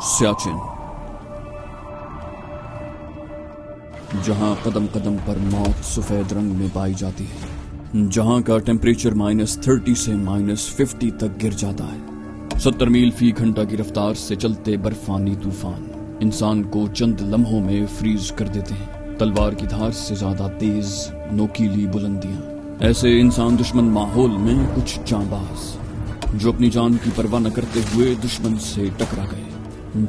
सियाचिन, जहां कदम कदम पर मौत सफेद रंग में पाई जाती है, जहां का टेम्परेचर -30 से -50 तक गिर जाता है। 70 मील फी घंटा की रफ्तार से चलते बर्फानी तूफान इंसान को चंद लम्हों में फ्रीज कर देते हैं। तलवार की धार से ज्यादा तेज नोकीली बुलंदियां। ऐसे इंसान दुश्मन माहौल में कुछ जांबाज जो अपनी जान की परवाह न करते हुए दुश्मन से टकरा गए।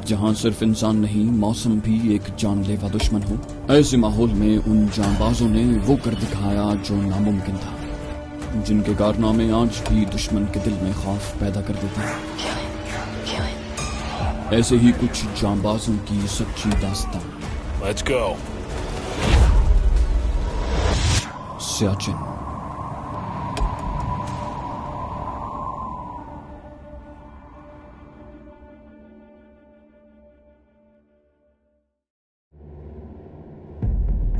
जहां सिर्फ इंसान नहीं, मौसम भी एक जानलेवा दुश्मन हो, ऐसे माहौल में उन जांबाजों ने वो कर दिखाया जो नामुमकिन था, जिनके कारनामे आज भी दुश्मन के दिल में खौफ पैदा कर देते हैं। ऐसे ही कुछ जांबाजों की सच्ची दास्तान। Let's go. सियाचिन।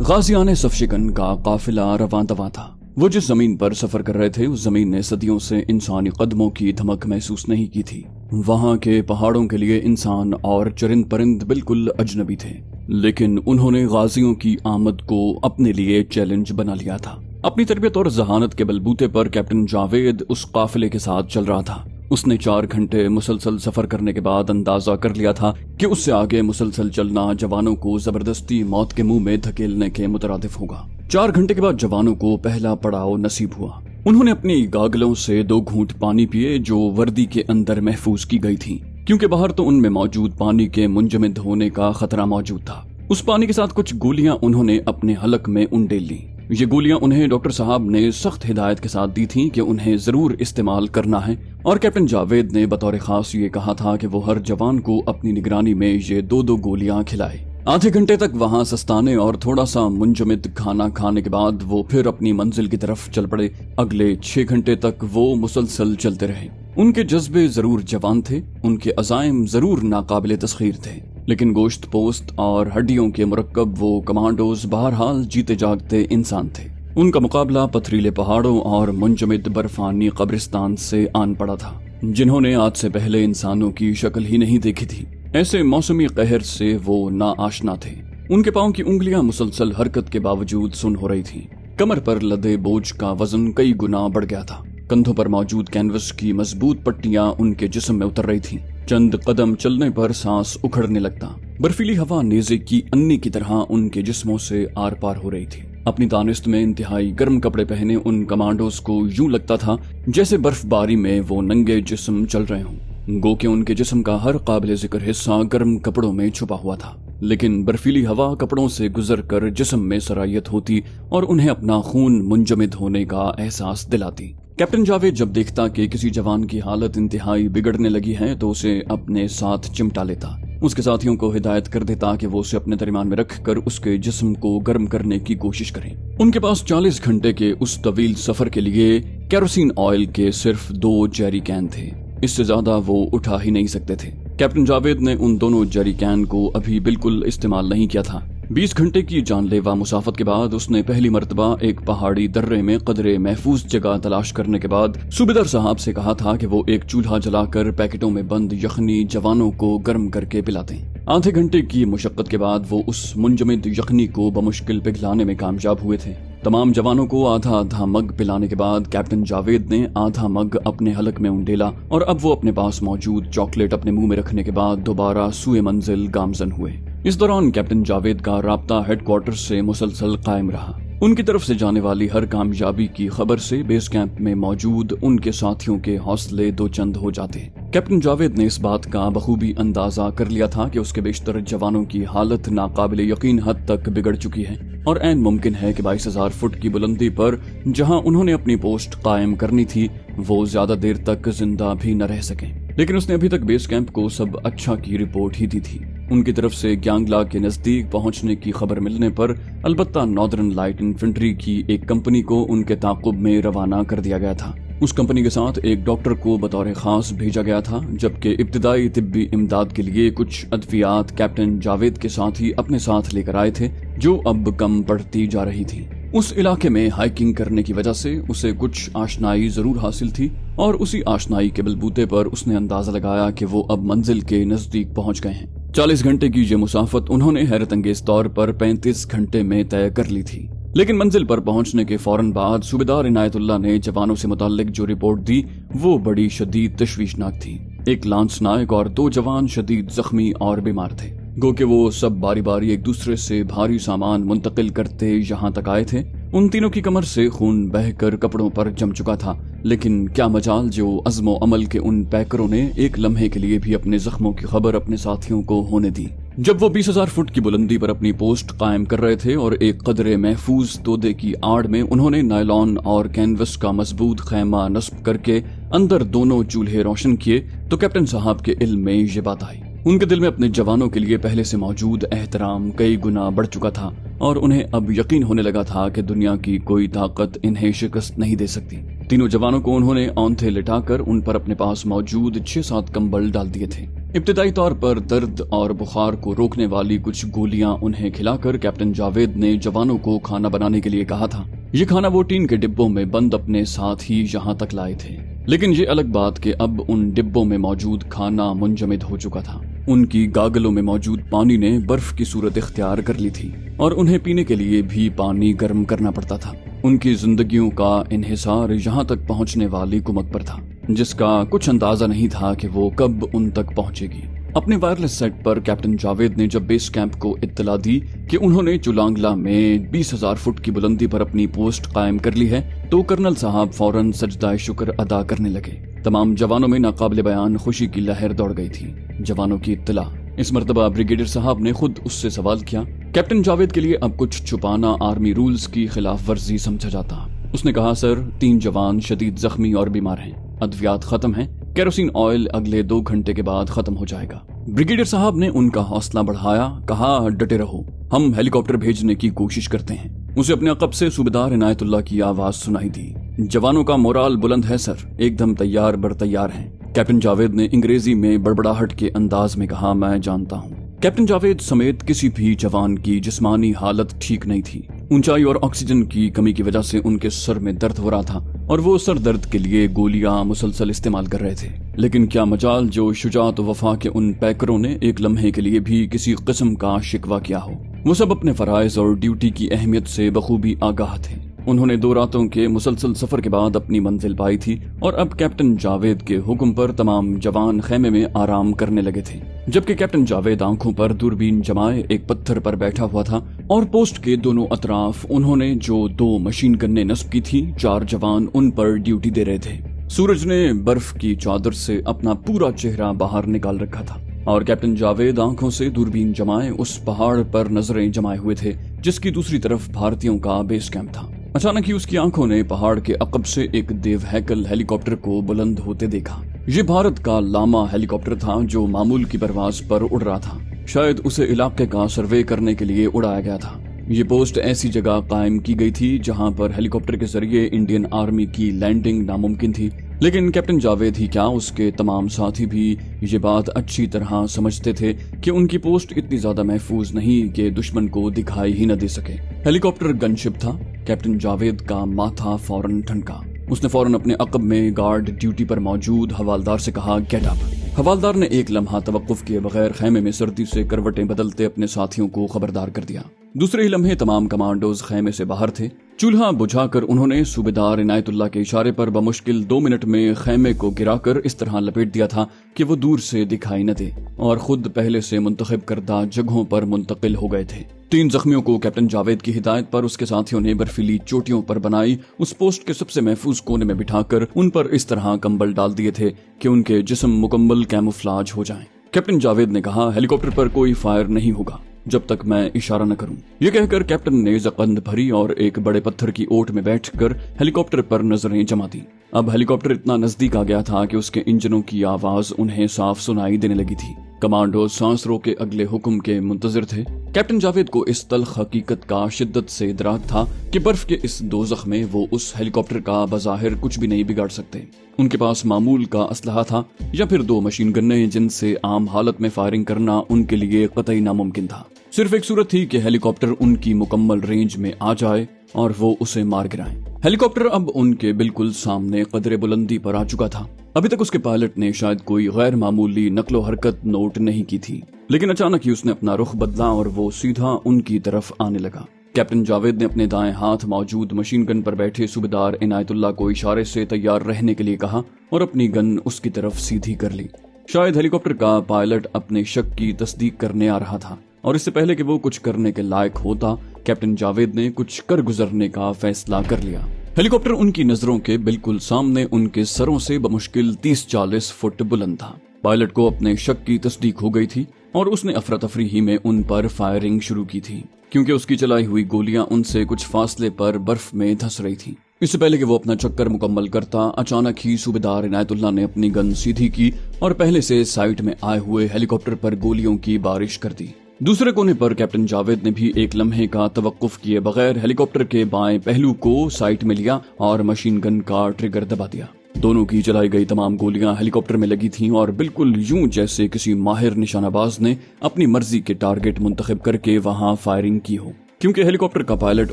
गाजियाने सफशिकन का काफिला रवां दवां था। वो जिस जमीन पर सफर कर रहे थे, उस जमीन ने सदियों से इंसानी कदमों की धमक महसूस नहीं की थी। वहां के पहाड़ों के लिए इंसान और चरिंद परिंद बिल्कुल अजनबी थे, लेकिन उन्होंने गाजियों की आमद को अपने लिए चैलेंज बना लिया था। अपनी तरबियत और जहानत के बलबूते पर कैप्टन जावेद उस काफिले के साथ चल रहा था। उसने 4 घंटे मुसलसल सफर करने के बाद अंदाजा कर लिया था कि उससे आगे मुसलसल चलना जवानों को जबरदस्ती मौत के मुंह में धकेलने के मुतरादिफ होगा। 4 घंटे के बाद जवानों को पहला पड़ाव नसीब हुआ। उन्होंने अपनी गागलों से 2 घूंट पानी पिए जो वर्दी के अंदर महफूज की गई थी, क्योंकि बाहर तो उनमें मौजूद पानी के मुंजमद होने का खतरा मौजूद था। उस पानी के साथ कुछ गोलियां उन्होंने अपने हलक में उंडेल ली। ये गोलियां उन्हें डॉक्टर साहब ने सख्त हिदायत के साथ दी थीं कि उन्हें जरूर इस्तेमाल करना है, और कैप्टन जावेद ने बतौर खास ये कहा था कि वो हर जवान को अपनी निगरानी में ये 2-2 गोलियां खिलाए। आधे घंटे तक वहां सस्ताने और थोड़ा सा मुंजमद खाना खाने के बाद वो फिर अपनी मंजिल की तरफ चल पड़े। अगले 6 घंटे तक वो मुसलसल चलते रहे। उनके जज्बे जरूर जवान थे, उनके अज़ाइम जरूर नाकाबिले तस्खीर थे, लेकिन गोश्त पोस्त और हड्डियों के मुरक्कब वो कमांडोज बहरहाल जीते जागते इंसान थे। उनका मुकाबला पथरीले पहाड़ों और मुंजमद बर्फानी कब्रिस्तान से आन पड़ा था, जिन्होंने आज से पहले इंसानों की शक्ल ही नहीं देखी थी। ऐसे मौसमी कहर से वो नाआशना थे। उनके पांव की उंगलियां मुसलसल हरकत के बावजूद सुन हो रही थीं। कमर पर लदे बोझ का वजन कई गुना बढ़ गया था। कंधों पर मौजूद कैनवस की मजबूत पट्टियां उनके जिस्म में उतर रही थीं। चंद कदम चलने पर सांस उखड़ने लगता। बर्फीली हवा नेज़े की अन्नी की तरह उनके जिस्मों से आर पार हो रही थी। अपनी दानिश्त में इंतहाई गर्म कपड़े पहने उन कमांडोज को यूं लगता था जैसे बर्फबारी में वो नंगे जिस्म चल रहे हों। गो के उनके जिस्म का हर काबिल जिक्र हिस्सा गर्म कपड़ों में छुपा हुआ था, लेकिन बर्फीली हवा कपड़ों से गुजरकर जिस्म में सरायत होती और उन्हें अपना खून मुंजमद होने का एहसास दिलाती। कैप्टन जावेद जब देखता कि किसी जवान की हालत इंतहाई बिगड़ने लगी है तो उसे अपने साथ चिमटा लेता। उसके साथियों को हिदायत कर देता कि वो उसे अपने दरमियान में रखकर उसके जिस्म को गर्म करने की कोशिश करें। उनके पास 40 घंटे के उस तवील सफर के लिए केरोसिन ऑयल के सिर्फ 2 जेरी कैन थे। इससे ज्यादा वो उठा ही नहीं सकते थे। कैप्टन जावेद ने उन दोनों जेरी कैन को अभी बिल्कुल इस्तेमाल नहीं किया था। 20 घंटे की जानलेवा मुसाफत के बाद उसने पहली मर्तबा एक पहाड़ी दर्रे में कदरे महफूज जगह तलाश करने के बाद सूबेदार साहब से कहा था कि वो एक चूल्हा जलाकर पैकेटों में बंद यखनी जवानों को गर्म करके पिलाते। आधे घंटे की मुशक्कत के बाद वो उस मुंजमद यखनी को बमुश्किल पिघलाने में कामयाब हुए थे। तमाम जवानों को आधा आधा मग पिलाने के बाद कैप्टन जावेद ने आधा मग अपने हलक में उंडेला और अब वो अपने पास मौजूद चॉकलेट अपने मुंह में रखने के बाद दोबारा सुए मंजिल गामजन हुए। इस दौरान कैप्टन जावेद का राब्ता हेडक्वार्टर से मुसलसल कायम रहा। उनकी तरफ से जाने वाली हर कामयाबी की खबर से बेस कैंप में मौजूद उनके साथियों के हौसले दो चंद हो जाते। कैप्टन जावेद ने इस बात का बखूबी अंदाजा कर लिया था कि उसके बेशतर जवानों की हालत नाकाबिले यकीन हद तक बिगड़ चुकी है और ऐन मुमकिन है कि 22,000 फुट की बुलंदी पर जहां उन्होंने अपनी पोस्ट कायम करनी थी वो ज्यादा देर तक जिंदा भी न रह सके। लेकिन उसने अभी तक बेस कैंप को सब अच्छा की रिपोर्ट ही दी थी। उनकी तरफ से ग्यांगला के नजदीक पहुंचने की खबर मिलने पर अलबत्ता नॉर्दर्न लाइट इन्फेंट्री की एक कंपनी को उनके ताकुब में रवाना कर दिया गया था। उस कंपनी के साथ एक डॉक्टर को बतौर खास भेजा गया था, जबकि इब्तिदाई तिब्बी इमदाद के लिए कुछ अद्वियात कैप्टन जावेद के साथ ही अपने साथ लेकर आए थे जो अब कम पड़ती जा रही थी। उस इलाके में हाइकिंग करने की वजह से उसे कुछ आशनाई जरूर हासिल थी और उसी आशनाई के बलबूते पर उसने अंदाजा लगाया कि वो अब मंजिल के नजदीक पहुंच गए हैं। 40 घंटे की ये मुसाफत उन्होंने हैरत अंगेज तौर पर 35 घंटे में तय कर ली थी। लेकिन मंजिल पर पहुंचने के फौरन बाद सूबेदार इनायतुल्लाह ने जवानों से मुताल्लिक जो रिपोर्ट दी वो बड़ी शदीद तशवीशनाक थी। एक लांस नायक और 2 जवान शदीद जख्मी और बीमार थे। गो कि वो सब बारी बारी एक दूसरे से भारी सामान मुंतकिल करते यहाँ तक आए थे। उन तीनों की कमर से खून बहकर कपड़ों पर जम चुका था, लेकिन क्या मजाल जो अज़्मो अमल के उन पैकरों ने एक लम्हे के लिए भी अपने जख्मों की खबर अपने साथियों को होने दी। जब वो 20,000 फुट की बुलंदी पर अपनी पोस्ट कायम कर रहे थे और एक कदरे महफूज तोदे की आड़ में उन्होंने नायलॉन और कैनवस का मजबूत खैमा नस्ब करके अंदर दोनों चूल्हे रोशन किए तो कैप्टन साहब के इल्म में ये बात आई। उनके दिल में अपने जवानों के लिए पहले से मौजूद एहतराम कई गुना बढ़ चुका था और उन्हें अब यकीन होने लगा था कि दुनिया की कोई ताकत इन्हें शिकस्त नहीं दे सकती। तीनों जवानों को उन्होंने औंधे लिटाकर उन पर अपने पास मौजूद 6-7 कंबल डाल दिए थे। इब्तिदाई तौर पर दर्द और बुखार को रोकने वाली कुछ गोलियां उन्हें खिलाकर कैप्टन जावेद ने जवानों को खाना बनाने के लिए कहा था। ये खाना वो टीन के डिब्बों में बंद अपने साथ ही यहाँ तक लाए थे, लेकिन ये अलग बात कि अब उन डिब्बों में मौजूद खाना मुंजमद हो चुका था। उनकी गागलों में मौजूद पानी ने बर्फ की सूरत इख्तियार कर ली थी और उन्हें पीने के लिए भी पानी गर्म करना पड़ता था। उनकी जिंदगियों का इन्हिसार यहाँ तक पहुँचने वाली कुमत पर था, जिसका कुछ अंदाजा नहीं था कि वो कब उन तक पहुँचेगी। अपने वायरलेस सेट पर कैप्टन जावेद ने जब बेस कैंप को इत्तला दी कि उन्होंने चुलांगला में 20,000 फुट की बुलंदी पर अपनी पोस्ट कायम कर ली है तो कर्नल साहब फौरन सजदाए शुक्र अदा करने लगे। तमाम जवानों में नाकाबिले बयान खुशी की लहर दौड़ गई थी। जवानों की इत्तला। इस मर्तबा ब्रिगेडियर साहब ने खुद उससे सवाल किया। कैप्टन जावेद के लिए अब कुछ छुपाना आर्मी रूल्स की खिलाफ वर्जी समझा जाता। उसने कहा, सर 3 जवान शदीद जख्मी और बीमार हैं, अद्वियात खत्म हैं, केरोसिन ऑयल अगले 2 घंटे के बाद खत्म हो जाएगा। ब्रिगेडियर साहब ने उनका हौसला बढ़ाया, कहा डटे रहो, हम हेलीकॉप्टर भेजने की कोशिश करते हैं। उसे अपने अकब से सूबेदार इनायतुल्लाह की आवाज सुनाई दी। जवानों का मोराल बुलंद है सर, एकदम तैयार बर तैयार हैं। कैप्टन जावेद ने अंग्रेजी में बड़बड़ाहट के अंदाज में कहा, मैं जानता हूँ। कैप्टन जावेद समेत किसी भी जवान की जिस्मानी हालत ठीक नहीं थी। ऊंचाई और ऑक्सीजन की कमी की वजह से उनके सर में दर्द हो रहा था और वो सर दर्द के लिए गोलियां मुसलसल इस्तेमाल कर रहे थे। लेकिन क्या मजाल जो शुजात वफा के उन पैकरों ने एक लम्हे के लिए भी किसी किस्म का शिकवा किया हो। वो सब अपने फराइज और ड्यूटी की अहमियत से बखूबी आगाह थे। उन्होंने 2 रातों के मुसलसल सफर के बाद अपनी मंजिल पाई थी और अब कैप्टन जावेद के हुक्म पर तमाम जवान खेमे में आराम करने लगे थे, जबकि कैप्टन जावेद आंखों पर दूरबीन जमाए एक पत्थर पर बैठा हुआ था और पोस्ट के दोनों अतराफ उन्होंने जो 2 मशीन गन्ने नस्ब की थी, 4 जवान उन पर ड्यूटी दे रहे थे। सूरज ने बर्फ की चादर से अपना पूरा चेहरा बाहर निकाल रखा था और कैप्टन जावेद आंखों से दूरबीन जमाए उस पहाड़ पर नजरें जमाए हुए थे जिसकी दूसरी तरफ भारतीयों का बेस कैंप था। अचानक ही उसकी आंखों ने पहाड़ के अकब से एक देवहैकल हेलीकॉप्टर को बुलंद होते देखा। ये भारत का लामा हेलीकॉप्टर था जो मामूल की परवाज पर उड़ रहा था। शायद उसे इलाके का सर्वे करने के लिए उड़ाया गया था। ये पोस्ट ऐसी जगह कायम की गई थी जहां पर हेलीकॉप्टर के जरिए इंडियन आर्मी की लैंडिंग नामुमकिन थी, लेकिन कैप्टन जावेद ही क्या उसके तमाम साथी भी ये बात अच्छी तरह समझते थे कि उनकी पोस्ट इतनी ज्यादा महफूज नहीं कि दुश्मन को दिखाई ही न दे सके। हेलीकॉप्टर गनशिप था। कैप्टन जावेद का माथा फौरन ठनका। उसने फौरन अपने अकब में गार्ड ड्यूटी पर मौजूद हवालदार से कहा, गेट अप। हवालदार ने एक लम्हा तवक्कुफ किए बगैर खेमे में सर्दी से करवटें बदलते अपने साथियों को खबरदार कर दिया। दूसरे ही लम्हे तमाम कमांडोज खेमे से बाहर थे। चूल्हा बुझाकर उन्होंने सूबेदार इनायतुल्लाह के इशारे पर बमुश्किल 2 मिनट में खेमे को गिराकर इस तरह लपेट दिया था कि वो दूर से दिखाई न दे और खुद पहले से मुंतखब करदा जगहों पर मुंतकिल हो गए थे। 3 जख्मियों को कैप्टन जावेद की हिदायत पर उसके साथियों ने बर्फीली चोटियों पर बनाई उस पोस्ट के सबसे महफूज कोने में बिठाकर उन पर इस तरह कंबल डाल दिए थे कि उनके जिस्म मुकम्मल कैमोफ्लाज हो जाएं। कैप्टन जावेद ने कहा, हेलीकॉप्टर पर कोई फायर नहीं होगा जब तक मैं इशारा न करूं। ये कहकर कैप्टन ने जकंद भरी और एक बड़े पत्थर की ओट में बैठकर हेलीकॉप्टर पर नजरें जमा दी। अब हेलीकॉप्टर इतना नजदीक आ गया था कि उसके इंजनों की आवाज उन्हें साफ सुनाई देने लगी थी। कमांडो सांस रोके अगले हुक्म के मुंतजिर थे। کیپٹن جاوید کو اس تلخ حقیقت کا شدت سے ادراک تھا کہ برف کے اس دوزخ میں وہ اس ہیلی کاپٹر کا بظاہر کچھ بھی نہیں بگاڑ سکتے۔ ان کے پاس معمول کا اسلحہ تھا یا پھر 2 مشین گنیں جن سے عام حالت میں فائرنگ کرنا ان کے لیے قطعی ناممکن تھا۔ صرف ایک صورت تھی کہ ہیلی کاپٹر ان کی مکمل رینج میں آ جائے اور وہ اسے مار گرائیں۔ ہیلی کاپٹر اب ان کے بالکل سامنے قدرے بلندی پر آ چکا تھا۔ ابھی تک اس کے پائلٹ نے شاید کوئی غیر معمولی نقل و حرکت نوٹ نہیں کی تھی، لیکن اچانک ہی اس نے اپنا رخ بدلا اور وہ سیدھا ان کی طرف آنے لگا۔ کیپٹن جاوید نے اپنے دائیں ہاتھ موجود مشین گن پر بیٹھے صوبیدار عنایت اللہ کو اشارے سے تیار رہنے کے لیے کہا اور اپنی گن اس کی طرف سیدھی کر لی۔ شاید ہیلی کاپٹر کا پائلٹ اپنے شک کی تصدیق کرنے آ رہا تھا، اور اس سے پہلے کہ وہ کچھ کرنے کے لائق ہوتا، کیپٹن جاوید نے کچھ کر گزرنے کا فیصلہ کر لیا۔ ہیلی کاپٹر ان کی نظروں کے بالکل سامنے ان کے سروں سے بمشکل 30-40 فٹ بلند تھا۔ پائلٹ کو اپنے شک کی تصدیق ہو گئی تھی اور اس نے افراتفری ہی میں ان پر فائرنگ شروع کی تھی، کیونکہ اس کی چلائی ہوئی گولیاں ان سے کچھ فاصلے پر برف میں دھس رہی تھی۔ اس سے پہلے کہ وہ اپنا چکر مکمل کرتا، اچانک ہی صوبیدار عنایت اللہ نے اپنی گن سیدھی کی اور پہلے سے سائٹ میں آئے ہوئے ہیلی کاپٹر پر گولیوں کی بارش کر دی۔ دوسرے کونے پر کیپٹن جاوید نے بھی ایک لمحے کا توقف کیے بغیر ہیلی کاپٹر کے بائیں پہلو کو سائٹ میں لیا اور مشین گن کا ٹریگر دبا دیا۔ دونوں کی چلائی گئی تمام گولیاں ہیلی کاپٹر میں لگی تھیں اور بالکل یوں جیسے کسی ماہر نشانہ باز نے اپنی مرضی کے ٹارگٹ منتخب کر کے وہاں فائرنگ کی ہو، کیونکہ ہیلی کاپٹر کا پائلٹ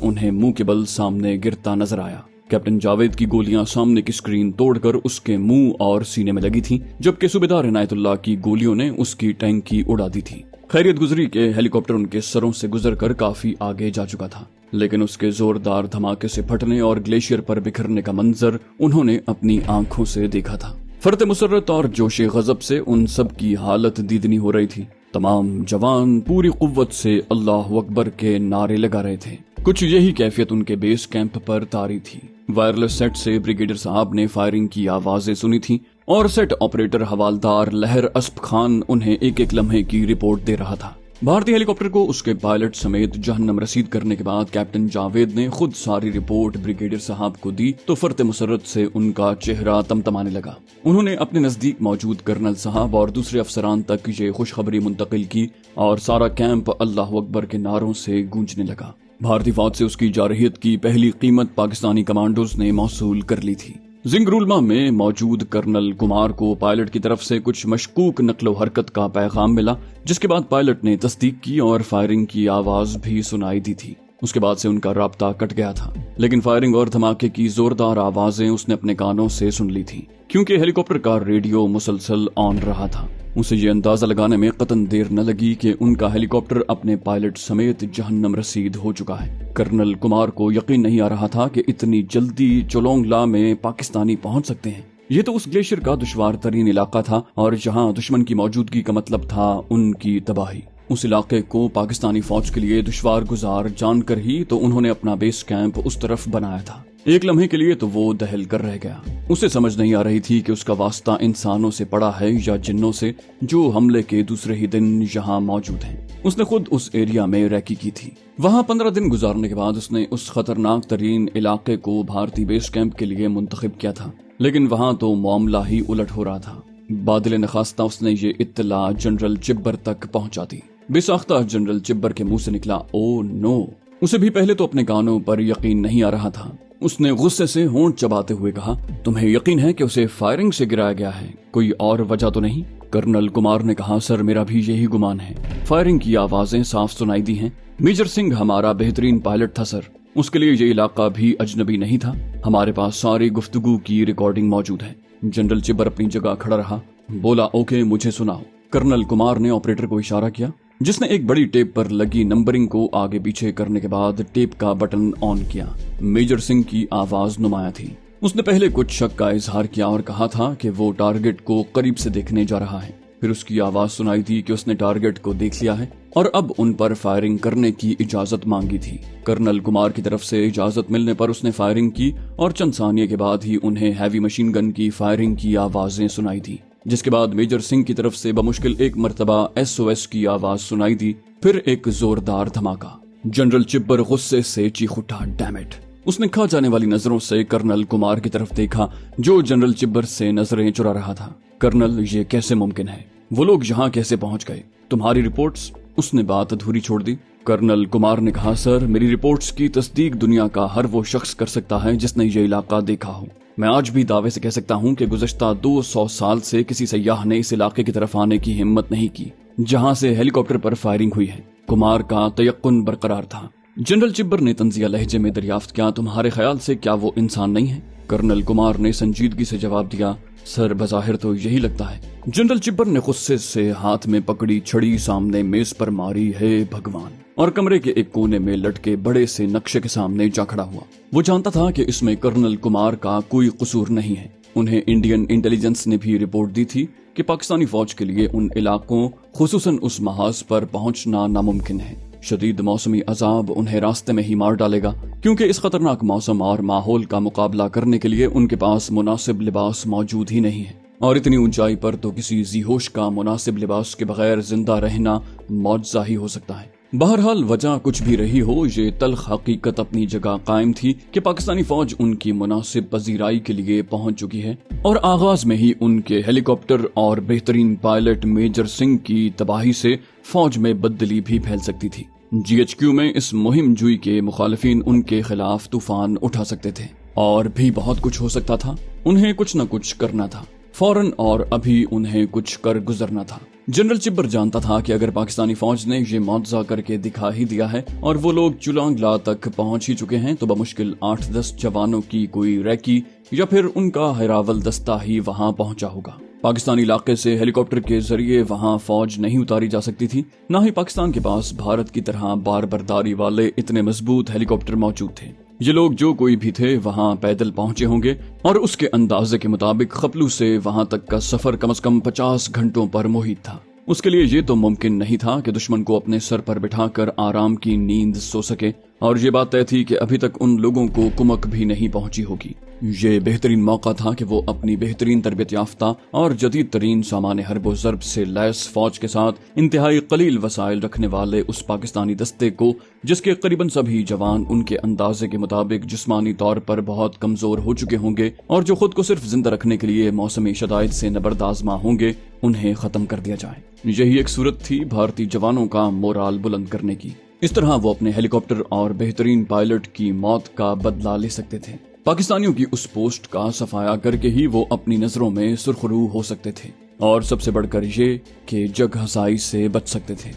انہیں منہ کے بل سامنے گرتا نظر آیا۔ کیپٹن جاوید کی گولیاں سامنے کی سکرین توڑ کر اس کے منہ اور سینے میں لگی تھیں، جبکہ صوبیدار عنایت اللہ کی گولیوں نے اس کی ٹینکی اڑا دی تھی۔ خیریت گزری کہ ہیلی کاپٹر ان کے سروں سے گزر کر کافی آگے جا چکا تھا، لیکن اس کے زوردار دھماکے سے پھٹنے اور گلیشیئر پر بکھرنے کا منظر انہوں نے اپنی آنکھوں سے دیکھا تھا۔ فرط مسرت اور جوش غضب سے ان سب کی حالت دیدنی ہو رہی تھی۔ تمام جوان پوری قوت سے اللہ اکبر کے نعرے لگا رہے تھے۔ کچھ یہی کیفیت ان کے بیس کیمپ پر طاری تھی۔ وائرلیس سیٹ سے بریگیڈیئر صاحب نے فائرنگ کی آوازیں سنی تھیں اور سیٹ آپریٹر حوالدار لہر اسپ خان انہیں ایک ایک لمحے کی رپورٹ دے رہا تھا۔ بھارتی ہیلی کاپٹر کو اس کے پائلٹ سمیت جہنم رسید کرنے کے بعد کیپٹن جاوید نے خود ساری رپورٹ بریگیڈیئر صاحب کو دی تو فرط مسرت سے ان کا چہرہ تمتمانے لگا۔ انہوں نے اپنے نزدیک موجود کرنل صاحب اور دوسرے افسران تک یہ خوشخبری منتقل کی اور سارا کیمپ اللہ اکبر کے نعروں سے گونجنے لگا۔ بھارتی فوج سے اس کی جارحیت کی پہلی قیمت پاکستانی کمانڈوز نے موصول کر لی تھی۔ زنگرولما میں موجود کرنل کمار کو پائلٹ کی طرف سے کچھ مشکوک نقل و حرکت کا پیغام ملا، جس کے بعد پائلٹ نے تصدیق کی اور فائرنگ کی آواز بھی سنائی دی تھی۔ اس کے بعد سے ان کا رابطہ کٹ گیا تھا، لیکن فائرنگ اور دھماکے کی زوردار آوازیں اس نے اپنے کانوں سے سن لی تھی، کیونکہ ہیلی کاپٹر کا ریڈیو مسلسل آن رہا تھا۔ اسے یہ اندازہ لگانے میں قطعاً دیر نہ لگی کہ ان کا ہیلی کاپٹر اپنے پائلٹ سمیت جہنم رسید ہو چکا ہے۔ کرنل کمار کو یقین نہیں آ رہا تھا کہ اتنی جلدی چولونگلا میں پاکستانی پہنچ سکتے ہیں۔ یہ تو اس گلیشیئر کا دشوار ترین علاقہ تھا اور جہاں دشمن کی موجودگی کا مطلب تھا ان کی تباہی۔ اس علاقے کو پاکستانی فوج کے لیے دشوار گزار جان کر ہی تو انہوں نے اپنا بیس کیمپ اس طرف بنایا تھا۔ ایک لمحے کے لیے تو وہ دہل کر رہ گیا۔ اسے سمجھ نہیں آ رہی تھی کہ اس کا واسطہ انسانوں سے پڑا ہے یا جنوں سے، جو حملے کے دوسرے ہی دن یہاں موجود ہیں۔ اس نے خود اس ایریا میں ریکی کی تھی۔ وہاں 15 دن گزارنے کے بعد اس نے اس خطرناک ترین علاقے کو بھارتی بیس کیمپ کے لیے منتخب کیا تھا، لیکن وہاں تو معاملہ ہی الٹ ہو رہا تھا۔ بادل نخواستہ اس نے یہ اطلاع جنرل چبر تک پہنچا دی۔ بے ساختہ جنرل چبر کے منہ سے نکلا او نو۔ اسے بھی پہلے تو اپنے کانوں پر یقین نہیں آ رہا تھا۔ اس نے غصے سے ہونٹ چباتے ہوئے کہا، تمہیں یقین ہے کہ اسے فائرنگ سے گرایا گیا ہے؟ کوئی اور وجہ تو نہیں؟ کرنل کمار نے کہا، سر میرا بھی یہی گمان ہے۔ فائرنگ کی آوازیں صاف سنائی دی ہیں۔ میجر سنگھ ہمارا بہترین پائلٹ تھا سر، اس کے لیے یہ علاقہ بھی اجنبی نہیں تھا۔ ہمارے پاس ساری گفتگو کی ریکارڈنگ موجود ہے۔ جنرل چبر اپنی جگہ کھڑا رہا، بولا اوکے مجھے سناؤ۔ کرنل کمار نے آپریٹر کو اشارہ کیا، جس نے ایک بڑی ٹیپ پر لگی نمبرنگ کو آگے پیچھے کرنے کے بعد ٹیپ کا بٹن آن کیا۔ میجر سنگھ کی آواز نمایاں تھی۔ اس نے پہلے کچھ شک کا اظہار کیا اور کہا تھا کہ وہ ٹارگٹ کو قریب سے دیکھنے جا رہا ہے۔ پھر اس کی آواز سنائی تھی کہ اس نے ٹارگٹ کو دیکھ لیا ہے اور اب ان پر فائرنگ کرنے کی اجازت مانگی تھی۔ کرنل کمار کی طرف سے اجازت ملنے پر اس نے فائرنگ کی اور چند ثانیے کے بعد ہی انہیں ہیوی مشین گن کی فائرنگ کی آوازیں سنائی تھی، جس کے بعد میجر سنگھ کی طرف سے بمشکل ایک مرتبہ SOS کی آواز سنائی دی، پھر ایک زوردار دھماکہ۔ جنرل چبر غصے سے چیخ اٹھا، ڈیم اٹ۔ اس نے کھا جانے والی نظروں سے کرنل کمار کی طرف دیکھا، جو جنرل چبر سے نظریں چرا رہا تھا۔ کرنل، یہ کیسے ممکن ہے؟ وہ لوگ یہاں کیسے پہنچ گئے؟ تمہاری رپورٹس؟ اس نے بات ادھوری چھوڑ دی۔ कर्नल कुमार ने कहा, सर मेरी रिपोर्ट्स की तस्दीक दुनिया का हर वो शख्स कर सकता है जिसने ये इलाका देखा हो। मैं आज भी दावे से कह सकता हूँ कि गुज़श्ता 200 साल से किसी सयाह ने इस इलाके की तरफ आने की हिम्मत नहीं की जहाँ से हेलीकॉप्टर पर फायरिंग हुई है। कुमार का तयक्कुन बरकरार था। जनरल चिब्बर ने तंजिया लहजे में दरियाफ्त किया, तुम्हारे ख्याल से क्या वो इंसान नहीं है? कर्नल कुमार ने संजीदगी से जवाब दिया, सर बज़ाहिर तो यही लगता है। जनरल चिब्बर ने गुस्से से हाथ में पकड़ी छड़ी सामने मेज पर मारी, हे भगवान, और कमरे के एक कोने में लटके बड़े से नक्शे के सामने जा खड़ा हुआ। वो जानता था कि इसमें कर्नल कुमार का कोई कसूर नहीं है। उन्हें इंडियन इंटेलिजेंस ने भी रिपोर्ट दी थी कि पाकिस्तानी फौज के लिए उन इलाकों खुसूसन उस महाज पर पहुंचना नामुमकिन है। शदीद मौसमी अजाब उन्हें रास्ते में ही मार डालेगा, क्योंकि इस खतरनाक मौसम और माहौल का मुकाबला करने के लिए उनके पास मुनासिब लिबास मौजूद ही नहीं है। और इतनी ऊंचाई पर तो किसी ज़ीहोश का मुनासिब लिबास के बगैर जिंदा रहना मौजज़ा ही हो सकता है। बहरहाल वजह कुछ भी रही हो, ये तल्ख हकीकत अपनी जगह कायम थी कि पाकिस्तानी फौज उनकी मुनासिब पजीराई के लिए पहुंच चुकी है और आगाज में ही उनके हेलीकॉप्टर और बेहतरीन पायलट मेजर सिंह की तबाही से फौज में बदली भी फैल सकती थी। GHQ में इस मुहिम जुई के मुखालिफिन उनके खिलाफ तूफान उठा सकते थे और भी बहुत कुछ हो सकता था। उन्हें कुछ न कुछ करना था फौरन, और अभी उन्हें कुछ कर गुजरना था। जनरल चिब्बर जानता था कि अगर पाकिस्तानी फौज ने ये मुआवजा करके दिखा ही दिया है और वो लोग चुलांगला तक पहुंच ही चुके हैं तो बमुश्किल 8-10 जवानों की कोई रैकी या फिर उनका हैरावल दस्ता ही वहां पहुंचा होगा। पाकिस्तानी इलाके से हेलीकॉप्टर के जरिए वहां फौज नहीं उतारी जा सकती थी, न ही पाकिस्तान के पास भारत की तरह बार बर्दारी वाले इतने मजबूत हेलीकॉप्टर मौजूद थे। ये लोग जो कोई भी थे वहां पैदल पहुंचे होंगे और उसके अंदाजे के मुताबिक खपलू से वहां तक का सफर कम से कम 50 घंटों पर मुहित था। उसके लिए ये तो मुमकिन नहीं था कि दुश्मन को अपने सर पर बिठाकर आराम की नींद सो सके, और ये बात तय थी कि अभी तक उन लोगों को कुमक भी नहीं पहुंची होगी। ये बेहतरीन मौका था कि वो अपनी बेहतरीन तरबियत याफ्ता और जदीद तरीन सामान हरबो ज़र्ब से लैस फौज के साथ इंतहाई कलील वसाइल रखने वाले उस पाकिस्तानी दस्ते को, जिसके करीबन सभी जवान उनके अंदाजे के मुताबिक जिस्मानी तौर पर बहुत कमजोर हो चुके होंगे और जो खुद को सिर्फ जिंदा रखने के लिए मौसमी शदाइद से नबरदाजमा होंगे, उन्हें खत्म कर दिया जाए। यही एक सूरत थी भारतीय जवानों का मोराल बुलंद करने की। इस तरह वो अपने हेलीकॉप्टर और बेहतरीन पायलट की मौत का बदला ले सकते थे। पाकिस्तानियों की उस पोस्ट का सफाया करके ही वो अपनी नजरों में सुर्खरू हो सकते थे और सबसे बढ़कर ये कि जग हसाई से बच सकते थे।